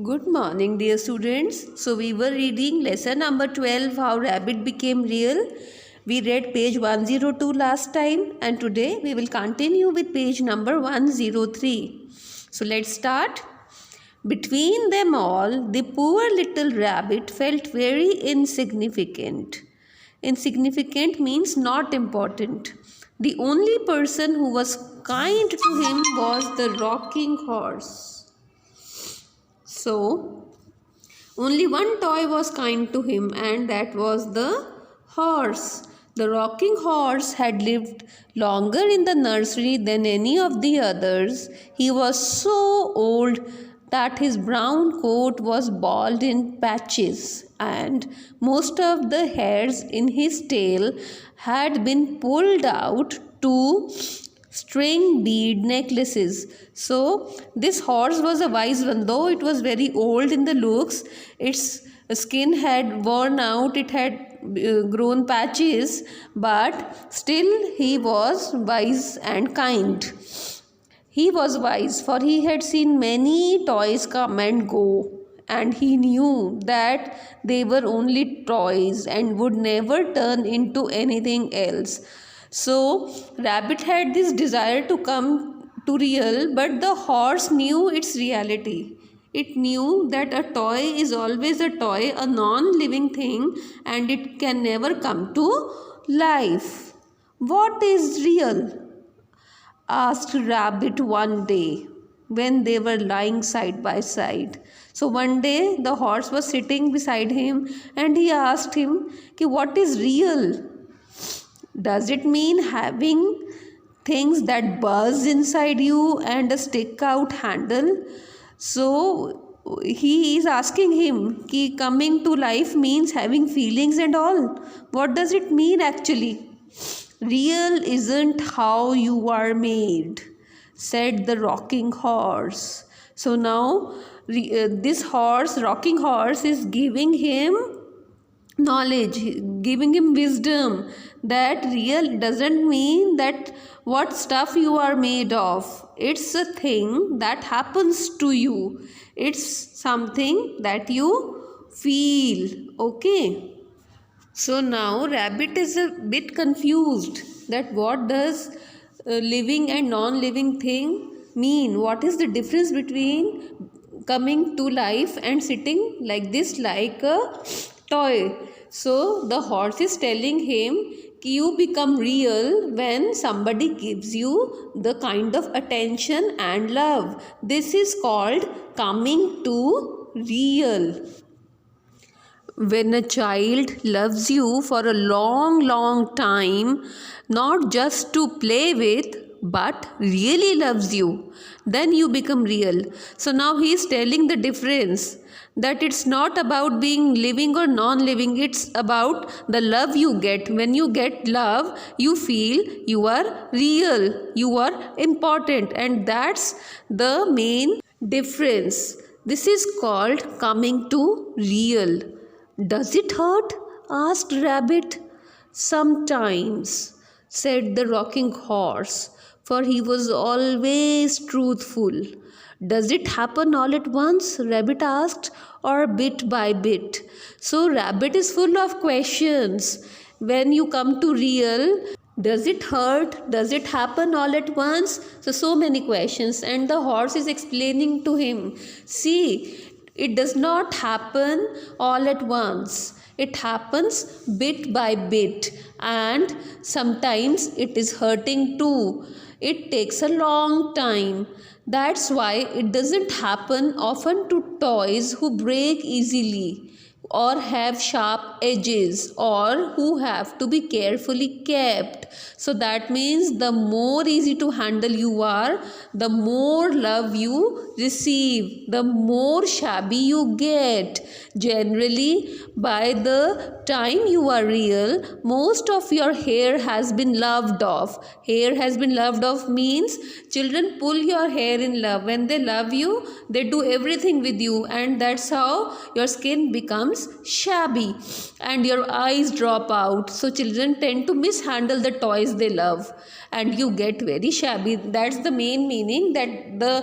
Good morning, dear students. So, we were reading lesson number 12, How Rabbit Became Real. We read page 102 last time, and today we will continue with page number 103. So, let's start. Between them all, the poor little rabbit felt very insignificant. Insignificant means not important. The only person who was kind to him was the rocking horse. So, only one toy was kind to him, and that was the horse. The rocking horse had lived longer in the nursery than any of the others. He was so old that his brown coat was bald in patches, and most of the hairs in his tail had been pulled out to string bead necklaces. So this horse was a wise one, though it was very old in the looks. Its skin had worn out, it had grown patches, but still he was wise and kind. He was wise, for he had seen many toys come and go, and he knew that they were only toys and would never turn into anything else. So, Rabbit had this desire to come to real, but the horse knew its reality. It knew that a toy is always a toy, a non living thing, and it can never come to life. What is real? Asked Rabbit one day when they were lying side by side. So one day the horse was sitting beside him and he asked him, what is real? Does it mean having things that buzz inside you and a stick out handle? So he is asking him, coming to life means having feelings and all. What does it mean actually? Real isn't how you are made, said the rocking horse. So now this rocking horse, is giving him knowledge, giving him wisdom, that real doesn't mean that what stuff you are made of. It's a thing that happens to you. It's something that you feel. Okay. So now Rabbit is a bit confused that what does living and non-living thing mean? What is the difference between coming to life and sitting like this like a toy? So the horse is telling him you become real when somebody gives you the kind of attention and love. This is called coming to real. When a child loves you for a long, long time, not just to play with, but really loves you, then you become real. So now he is telling the difference, that it's not about being living or non-living, it's about the love you get. When you get love, you feel you are real, you are important, and that's the main difference. This is called coming to real. Does it hurt? Asked Rabbit. Sometimes, said the rocking horse, for he was always truthful. Does it happen all at once? Rabbit asked, or bit by bit? So, Rabbit is full of questions. When you come to real, does it hurt? Does it happen all at once? So many questions, and the horse is explaining to him, see, it does not happen all at once. It happens bit by bit, and sometimes it is hurting too. It takes a long time. That's why it doesn't happen often to toys who break easily or have sharp edges or who have to be carefully kept. So that means the more easy to handle you are, the more love you receive, the more shabby you get. Generally, by the time you are real, most of your hair has been loved off. Hair has been loved off means children pull your hair in love. When they love you, they do everything with you, and that's how your skin becomes shabby and your eyes drop out. So children tend to mishandle the toys they love, and you get very shabby. That's the main meaning, that the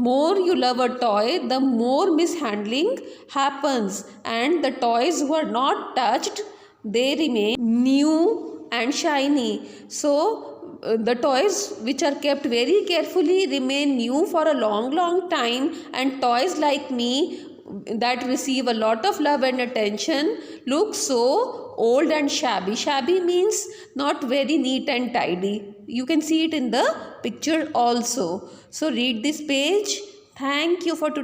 more you love a toy, the more mishandling happens, and the toys who are not touched, they remain new and shiny. So the toys which are kept very carefully remain new for a long time, and toys like me that receive a lot of love and attention look so old and shabby. Shabby means not very neat and tidy. You can see it in the picture also. So read this page. Thank you for today.